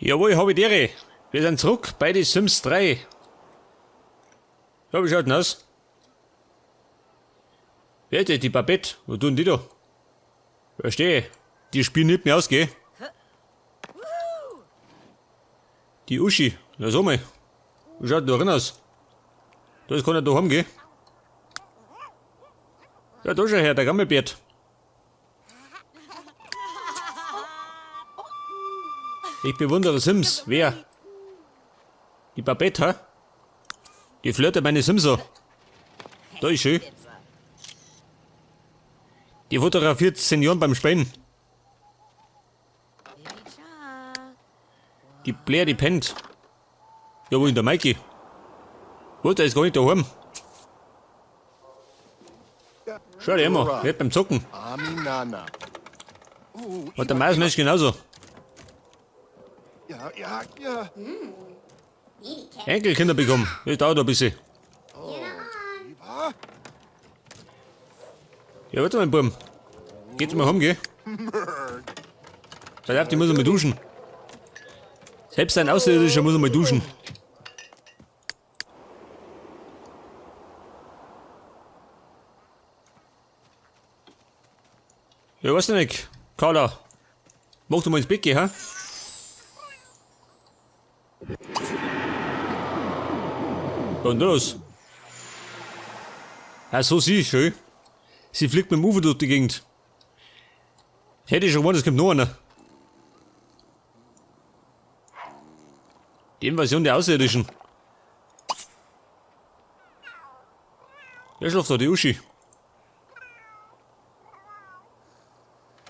Jawohl, habe ich dir. Wir sind zurück bei die Sims 3. Ja, wie schaut denn aus? Wer ist das, die Babette? Wo tun die da? Verstehe. Die spielen nicht mehr aus, gell? Die Uschi. Na so mal. Wie schaut denn da drin aus? Da ist keiner daheim, gell? Ja, da schau her, der Gammelbärt. Ich bewundere Sims. Wer? Die Babette, ha? Die flirtet meine Simser. Da ist schön. Die fotografiert Senioren beim Spähen. Die Blair, die pennt. Ja, wo ist der Mikey? Wo, der ist gar nicht daheim. Schau dir immer, wer beim Zocken. Und der Mausmensch genauso. Enkelkinder bekommen, das dauert ein bisschen. Ja, warte mal, Bum. Geht's mal heim, gell? Pass auf, die muss mal duschen. Selbst ein Außerirdischer muss mal duschen. Ja, was denn nicht? Carla, mach du mal ins Bett gehen, ha? Und los. Ah, so sie, schön. Sie fliegt mit dem Ufer durch die Gegend. Hätte ich schon gewusst, es kommt noch einer. Die Invasion der Außerirdischen. Wer schläft da, die Uschi?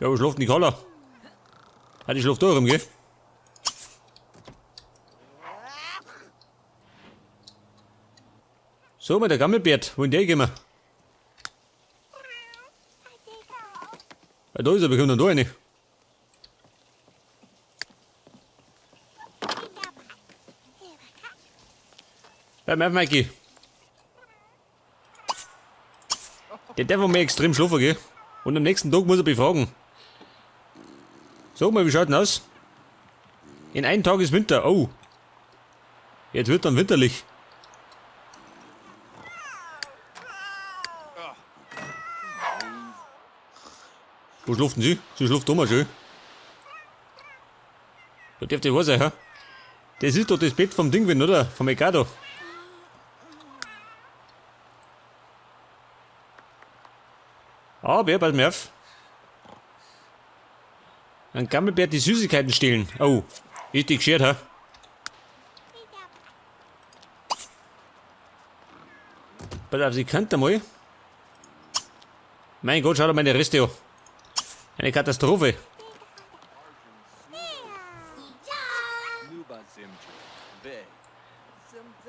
Ja, wo schläft denn die Carla? Ah, die schläft da rum, gell? So, mal der Gammelbärt, wo in der gehen wir? Ja, da ist er, wir kommen dann da rein. Bleib mal auf, Mikey. Der darf mir extrem schlafen, gell? Und am nächsten Tag muss er befragen. Sag mal, wie schaut denn aus? In einem Tag ist Winter, oh. Jetzt wird dann winterlich. Wo schläft denn sie? Sie schläft da mal schön. Da dürfte was sein, ha? Das ist doch das Bett vom Dingwin, oder? Vom Mikado. Ah, wer pass mir auf. Ein Gammelbär die Süßigkeiten stehlen. Oh, ist die geschert, ha? Pass auf, sie kann da mal. Mein Gott, schau dir meine Reste an. Eine Katastrophe.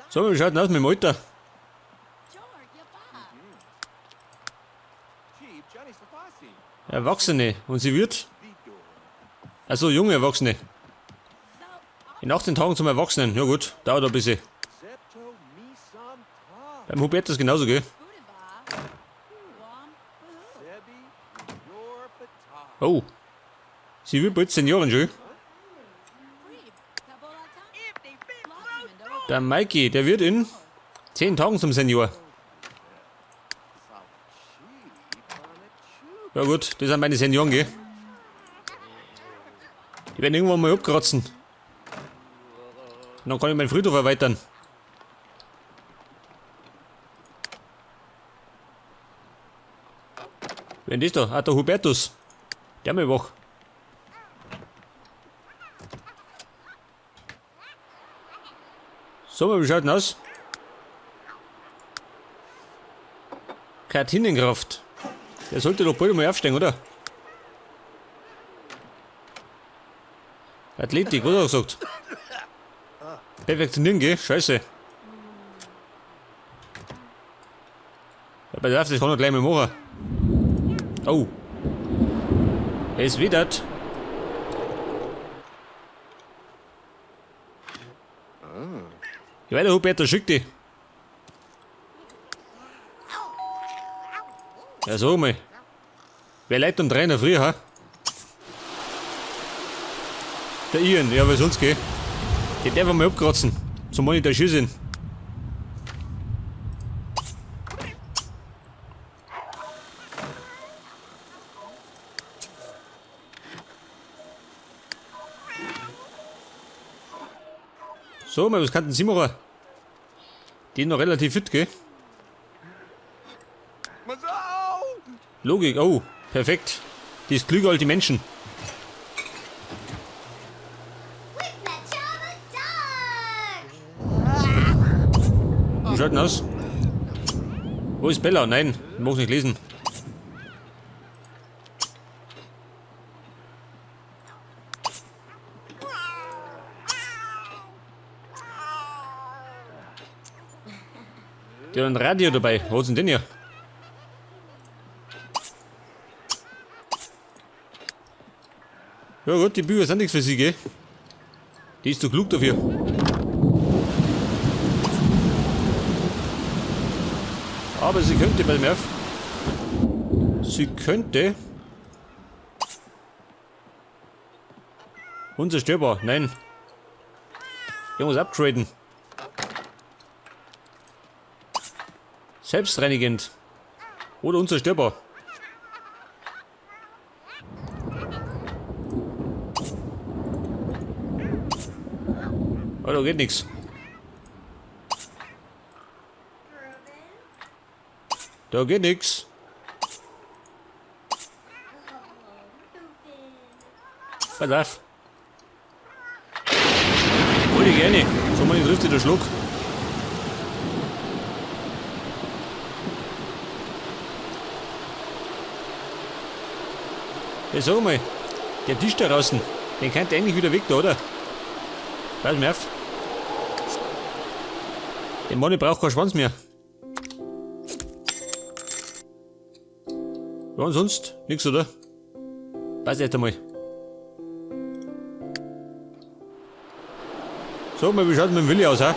So, wie schaut denn aus mit dem Alter? Erwachsene. Und sie wird? Also junge Erwachsene. In 18 Tagen zum Erwachsenen. Ja gut, dauert ein bisschen. Beim Hubertus genauso, gell? Oh. Sie wird bald Senioren schon. Der Mikey, der wird in 10 Tagen zum Senior. Ja gut, das sind meine Senioren, gell? Die werden irgendwann mal abkratzen. Und dann kann ich meinen Friedhof erweitern. Wer ist das da? Ah, der Hubertus. Der mal wach. So, wie schaut denn aus? Kartinenkraft. Der sollte doch bald mal aufsteigen, oder? Athletik, was hat er gesagt? Perfektionieren, gell? Scheiße. Ja, pass auf, das kann er gleich mal machen. Oh. Es wittert. Ja, weiter, Hubertus, schick dich. Ja, sag mal. Wer leitet um 3 Uhr früh, ha? Der Ian, ja, was sonst geht. Den darf man mal abkratzen. Zum Monitor schießen. So, mal, was kann denn sie machen? Die ist noch relativ fit, gell? Logik, oh, perfekt. Die ist klüger als die Menschen. Wie schaut denn aus? Wo ist Bella? Nein, ich mag nicht lesen. Die hat ein Radio dabei. Wo ist denn den hier? Ja gut, die Bücher sind nichts für sie, gell? Die ist zu klug dafür. Aber sie könnte bei Merv. Sie könnte. Unzerstörbar, nein. Ich muss upgraden. Selbstreinigend. Oder unzerstörbar. Oh, da geht nichts. Da geht nichts. Pass auf. Wollte ich gerne. So mal trifft der Schluck. Ja, sag mal. Der Tisch da draußen. Den kann der eigentlich wieder weg da, oder? Pass mal auf. Der Mann braucht keinen Schwanz mehr. Ja, und sonst? Nix, oder? Pass jetzt einmal. Sag mal, wie schaut mit dem Willi aus, ha?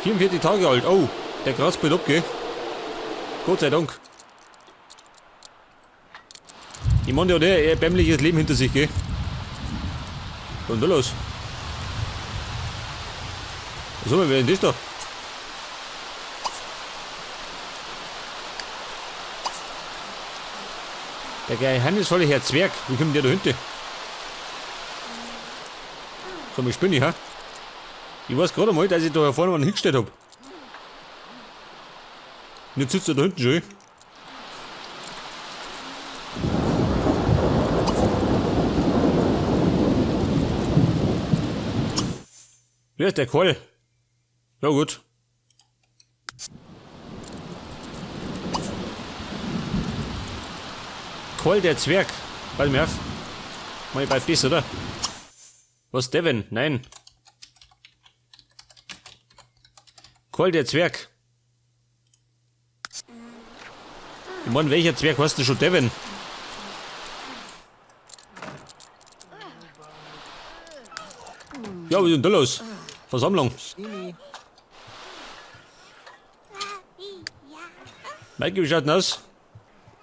44 Tage alt. Oh, der kratzt bald ab, gell? Gott sei Dank. Ich meine, der hat ein erbärmliches Leben hinter sich, gell? Was ist denn da los? Sag mal, wer ist denn das da? Der geheimnisvolle Herr Zwerg. Wie kommt der da hinten? So, ich spinne, ha? Ich weiß gerade mal, dass ich da vorne einen hingestellt hab. Und jetzt sitzt er da hinten schon. Wer ist der Karl? Ja gut. Karl der Zwerg. Warte mal auf. Mach ich bald das, oder? Was, Devin? Nein. Karl der Zwerg. Ich meine, welcher Zwerg heißt denn schon Devin? Ja, was ist denn da los? Versammlung. Maike, wie schaut denn aus?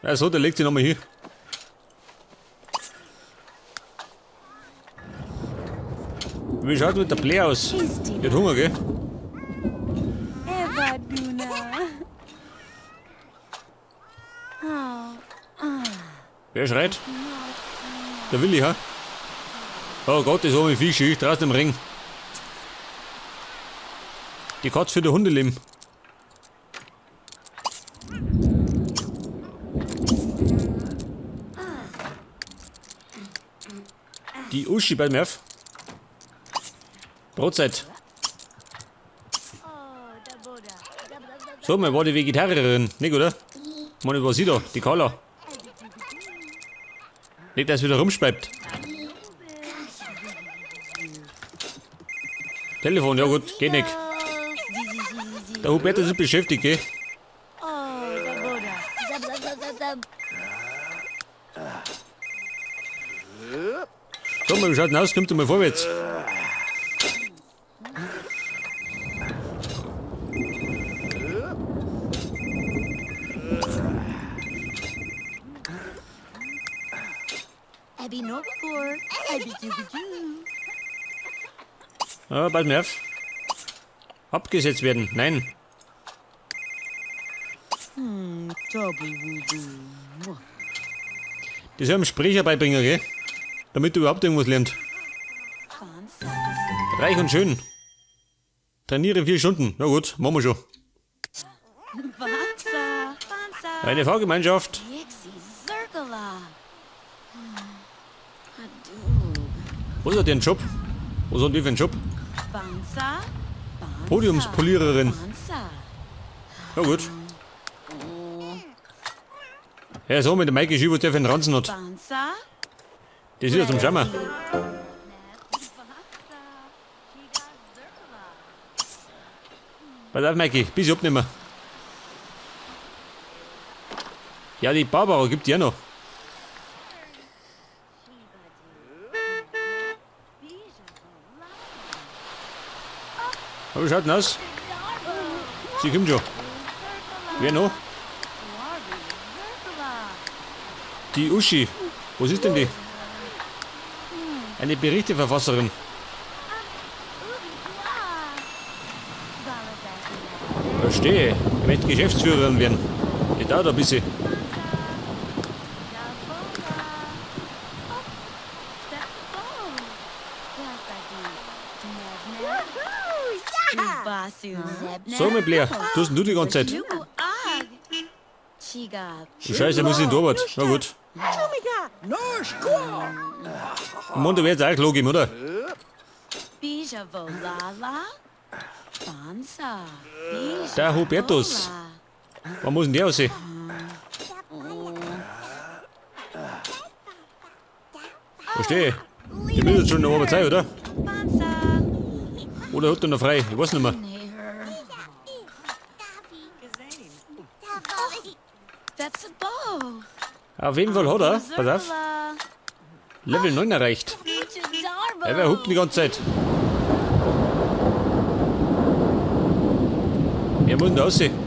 Ja, so, der legt sich nochmal hin. Wie schaut mit der Blair aus? Die hat Hunger, gell? Wer schreit? Der Willi, ha? Oh Gott, das arme Viech, draußen im Ring. Die Katze für den Hundeleben. Die Uschi bei Merv. Brotzeit. So, mal war die Vegetarierin, nicht, oder? Meine, war sie da, die Carla. Nicht, dass wieder rumspeibt. Telefon, ja gut, geht nicht. Der Hubert ist beschäftigt, gell? Komm mal, wie schaut denn aus? Kommt mal vorwärts. Abby Nobor, Abby Jubidu. Ah, bald mehr. Abgesetzt werden. Nein. Tabu. Das soll einem Sprecher beibringen, gell? Damit du überhaupt irgendwas lernst. Bansa. Reich und schön. Trainiere 4 Stunden. Na gut, machen wir schon. Bansa. Bansa. Eine Fahrgemeinschaft. Yixi Zirkala. Hadoob. Was hat der einen Job? Was hat die für einen Job? Bansa. Podiumspoliererin. Bansa. Na gut. Ja, so mit der Maike Schie, was der für einen Ranzen hat. Bansa. Das ist ja zum Schammer. Pass auf, Maike, bis ich abnehme. Ja, die Barbara gibt die auch noch. Aber wie schaut denn aus? Sie kommt schon. Wer noch? Die Uschi. Was ist denn die? Eine Berichteverfasserin. Verstehe. Ich möchte Geschäftsführerin werden. Das dauert ein bisschen. So, mein Blair, tust denn du die ganze Zeit? Scheiße, muss ich in die Arbeit. Na gut. Mann, du wärst auch klar geben, oder? Der Hubertus. Wann muss denn der aussehen? Verstehe. Der will jetzt schon in der Arbeit sein, oder? Oder hat er noch frei? Ich weiß nicht mehr. That's a bow. Auf jeden Fall hat er, pass auf, Level 9 erreicht. Er hupt die ganze Zeit. Wer muss denn da aussehen?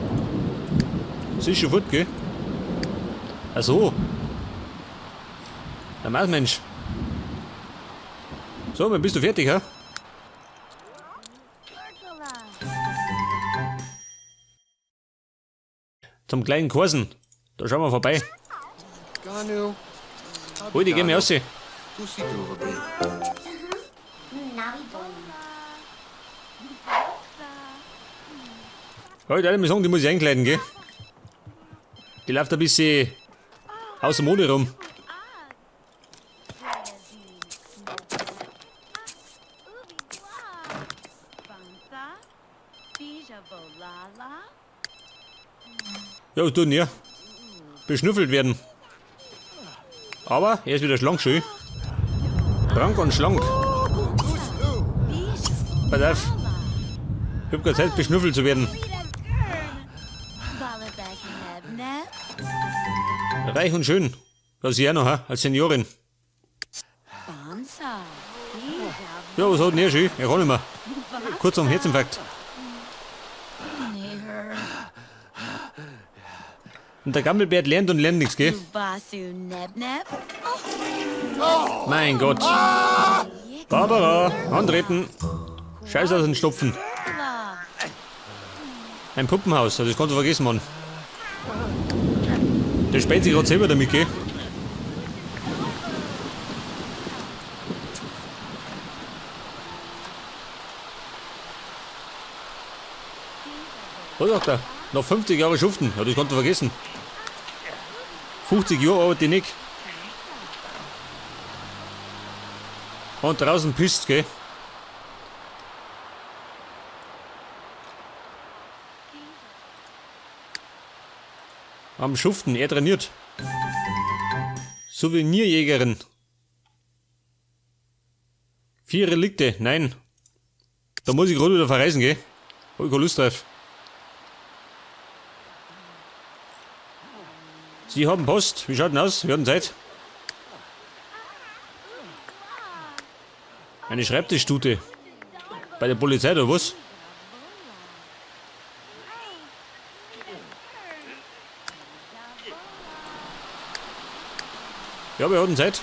Sie ist schon fort, gell? Ach so. Der Mausmensch. So, dann bist du fertig, hä? Zum kleinen Korsen. Da schauen wir vorbei. Hol die, geh mir aus. Heute alle sagen, die muss ich einkleiden, gell? Die läuft ein bisschen außer Mode rum. Ja, was tut denn hier? Beschnüffelt werden. Aber er ist wieder schlank schön. Rank und schlank. Pass auf. Ich hab keine Zeit, beschnüffelt zu werden. Reich und schön. Das ist ja noch, als Seniorin. Ja, was hat denn er schön? Er kann nicht mehr. Kurz am Herzinfarkt. Und der Gammelbert lernt und lernt nichts, gell? Mein Gott. Barbara, antreten. Scheiß aus den Stopfen. Ein Puppenhaus, das kannst du vergessen, Mann. Der späht sich gerade selber damit, gell? Was sagt er? Noch 50 Jahre schuften, ja, das kannst du vergessen. 50 Jahre arbeitet die nicht. Und draußen pisst, gell? Am Schuften, er trainiert. Souvenirjägerin. 4 Relikte, nein. Da muss ich gerade wieder verreisen, gell? Hab ich keine Lust drauf. Sie haben Post. Wie schaut denn aus? Wir haben Zeit. Eine Schreibtischstute. Bei der Polizei oder was? Ja, wir hatten Zeit.